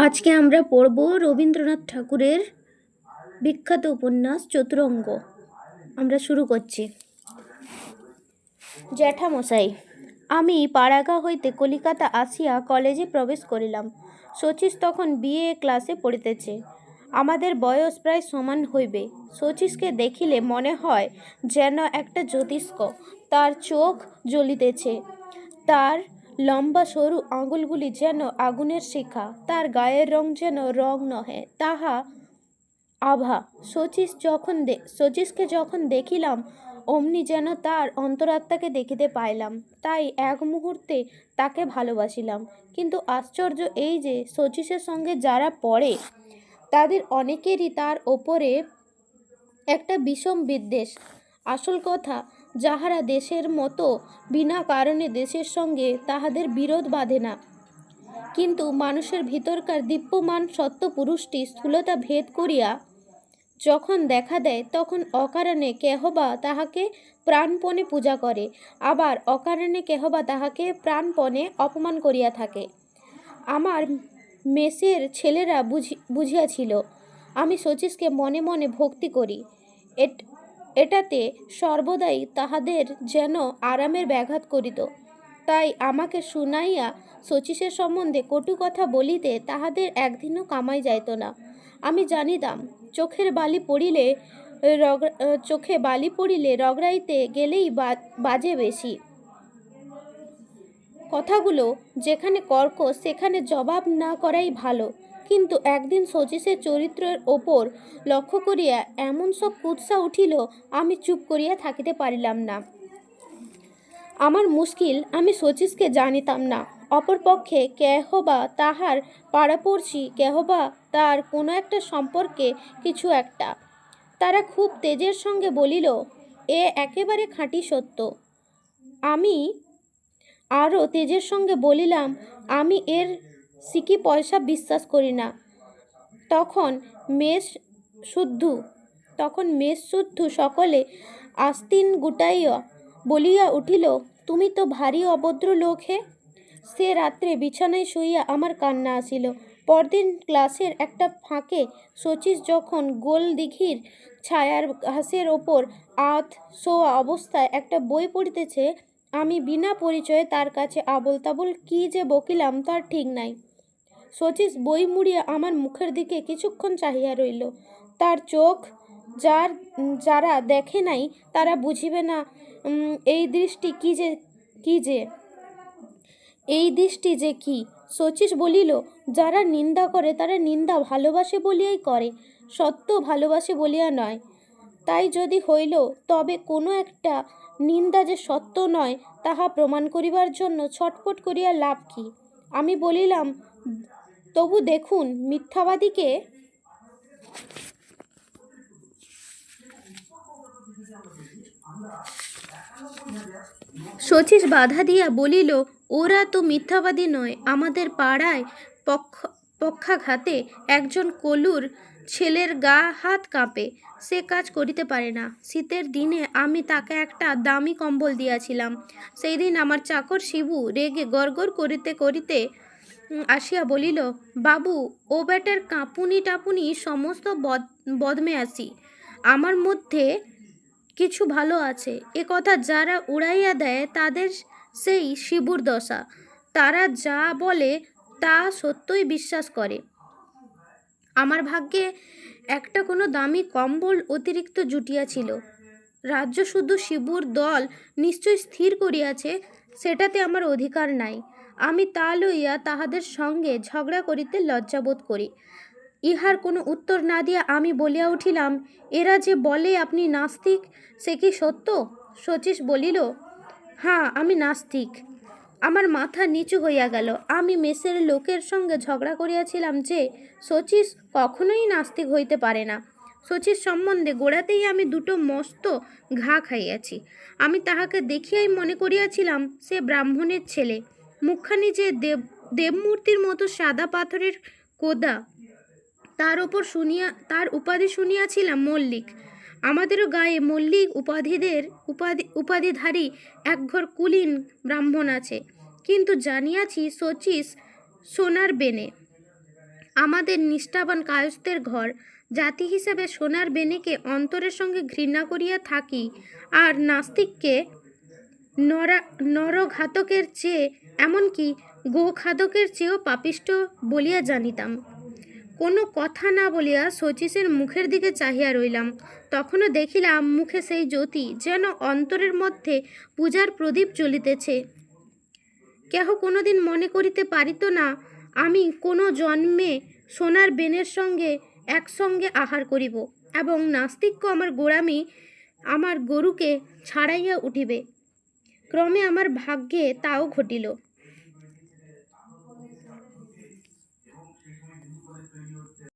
আজকে আমরা পড়ব রবীন্দ্রনাথ ঠাকুরের বিখ্যাত উপন্যাস চতুরঙ্গ। আমরা শুরু করছি। জ্যাঠামশাই, আমি পাড়াগা হইতে কলিকাতা আসিয়া কলেজে প্রবেশ করিলাম। শচীশ তখন বিএ ক্লাসে পড়িতেছে। আমাদের বয়স প্রায় সমান হইবে। শচীশকে দেখিলে মনে হয় যেন একটা জ্যোতিষ্ক। তার চোখ জ্বলিতেছে, তার লম্বা সরু আঙুলগুলি যেন আগুনের শিখা, তার গায়ের রং যেন রং নহে, তাহা আভা। শচীশকে যখন দেখিলাম অমনি যেন তার অন্তরাত্মাকে দেখিতে পাইলাম, তাই এক মুহূর্তে তাকে ভালোবাসিলাম। কিন্তু আশ্চর্য এই যে শচীশের সঙ্গে যারা পড়ে তাদের অনেকেরই তার ওপরে একটা বিষম বিদ্বেষ। আসল কথা, যাহারা দেশের মতো বিনা কারণে দেশের সঙ্গে তাহাদের বিরোধ বাঁধে না, কিন্তু মানুষের ভিতরকার দীপ্যমান সত্ত্বপুরুষটি স্থূলতা ভেদ করিয়া যখন দেখা দেয়, তখন অকারণে কেহবা তাহাকে প্রাণপণে পূজা করে, আবার অকারণে কেহবা তাহাকে প্রাণপণে অপমান করিয়া থাকে। আমার মেসের ছেলেরা বুঝিয়াছিল আমি শচীশকে মনে মনে ভক্তি করি। এটাতে সর্বদাই তাহাদের যেন আরামের ব্যাঘাত করিত। তাই আমাকে শুনাইয়া শচীশের সম্বন্ধে কটু কথা বলিতে তাহাদের একদিনও কামাই যাইত না। আমি জানিতাম চোখে বালি পড়িলে রগড়াইতে গেলেই বাজে বেশি। কথাগুলো যেখানে কর্কশ সেখানে জবাব না করাই ভালো। কিন্তু একদিন শচীশের চরিত্রের ওপর লক্ষ্য করিয়া এমন সব কুৎসা উঠিল, আমি চুপ করিয়া থাকিতে পারিলাম না। আমার মুশকিল, আমি শচীশকে জানিতাম না। অপরপক্ষে কেহবা তাহার পাড়াপড়শি, কেহবা তার কোনো একটা সম্পর্কে কিছু একটা। তারা খুব তেজের সঙ্গে বলিল, এ একেবারে খাঁটি সত্য। আমি আরও তেজের সঙ্গে বলিলাম, আমি এর সিকি পয়সা বিশ্বাস করি না। তখন মেষ শুদ্ধ সকলে আস্তিন গুটাইয়া বলিয়া উঠিল, তুমি তো ভারী অভদ্র লোক হে। সে রাত্রে বিছানায় শুইয়া আমার কান্না আসিল। পরদিন ক্লাসের একটা ফাঁকে শচীশ যখন গোল দিঘির ছায়ার ঘাসের ওপর শোয়া অবস্থায় একটা বই পড়িতেছে, আমি বিনা পরিচয়ে তার কাছে আবোল তাবোল কি যে বকিলাম তার ঠিক নাই। শচীশ বই মুড়িয়া আমার মুখের দিকে কিছুক্ষণ চাহিয়া রইল। তার চোখ যারা দেখে নাই তারা বুঝিবে না এই দৃষ্টি যে কি। শচীশ বলিল, যারা নিন্দা করে তারা নিন্দা ভালোবাসে বলিয়াই করে, সত্য ভালোবাসে বলিয়া নয়। তাই যদি হইল, তবে কোনো একটা নিন্দা যে সত্য নয় তাহা প্রমাণ করিবার জন্য ছটফট করিয়া লাভ কি? আমি বলিলাম, তবু দেখুন, মিথ্যাবাদীকে শচীশ বাধা দিয়া বলিল, ওরা তো মিথ্যাবাদী নয়। আমাদের পাড়ায় পক্ষাঘাতে একজন কলুর ছেলের গা হাত কাঁপে, সে কাজ করিতে পারে না। শীতের দিনে আমি তাকে একটা দামি কম্বল দিয়াছিলাম। সেই দিন আমার চাকর শিবু রেগে গড়গড় করিতে করিতে আসিয়া বলিল, বাবু, ও বেটার কাঁপুনি টাপুনি সমস্ত বদমেয়াসি। আমার মধ্যে কিছু ভালো আছে, এ কথা যারা উড়াইয়া দেয় তাদের সেই শিবুর দশা। তারা যা বলে তা সত্যই বিশ্বাস করে। আমার ভাগ্যে একটা কোনো দামি কম্বল অতিরিক্ত জুটিয়াছিল। রাজ্য শুধু শিবুর দল নিশ্চয় স্থির করিয়াছে, সেটাতে আমার অধিকার নাই। আমি তা লইয়া তাহাদের সঙ্গে ঝগড়া করিতে লজ্জাবোধ করি। ইহার কোনো উত্তর না দিয়া আমি বলিয়া উঠিলাম, এরা যে বলে আপনি নাস্তিক, সে কি সত্য? শচীশ বলিল, হ্যাঁ, আমি নাস্তিক। আমার মাথা নিচু হইয়া গেল। আমি মেসের লোকের সঙ্গে ঝগড়া করিয়াছিলাম যে শচীশ কখনোই নাস্তিক হইতে পারে না। শচীশ সম্বন্ধে গোড়াতেই আমি দুটো মস্ত ঘা খাইয়াছি। আমি তাহাকে দেখিয়াই মনে করিয়াছিলাম সে ব্রাহ্মণের ছেলে। মুখখানি যে দেবমূর্তির মতো সাদা পাথরের কোদা, তার উপাধি শুনিয়াছিলাম মল্লিক। আমাদেরও গায়ে মল্লিক উপাধিধারী একঘর কুলীন ব্রাহ্মণ আছে। কিন্তু জানিয়াছি শচীশ সোনার বেনে। আমাদের নিষ্ঠাবান কায়স্থের ঘর। জাতি হিসেবে সোনার বেনেকে অন্তরের সঙ্গে ঘৃণা করিয়া থাকি, আর নাস্তিককে নরঘাতকের চেয়ে, এমনকি গোখাদকের চেয়েও পাপিষ্ঠ বলিয়া জানিতাম। কোনো কথা না বলিয়া শচীশের মুখের দিকে চাহিয়া রইলাম। তখনও দেখিলাম মুখে সেই জ্যোতি, যেন অন্তরের মধ্যে পূজার প্রদীপ জ্বলিতেছে। কেহ কোনোদিন মনে করিতে পারিত না আমি কোনো জন্মে সোনার বেনের সঙ্গে একসঙ্গে আহার করিব, এবং নাস্তিক্য আমার গোড়ামি, আমার গরুকে ছাড়াইয়া উঠিবে। ক্রমে আমার ভাগ্যে তাও ঘটিল।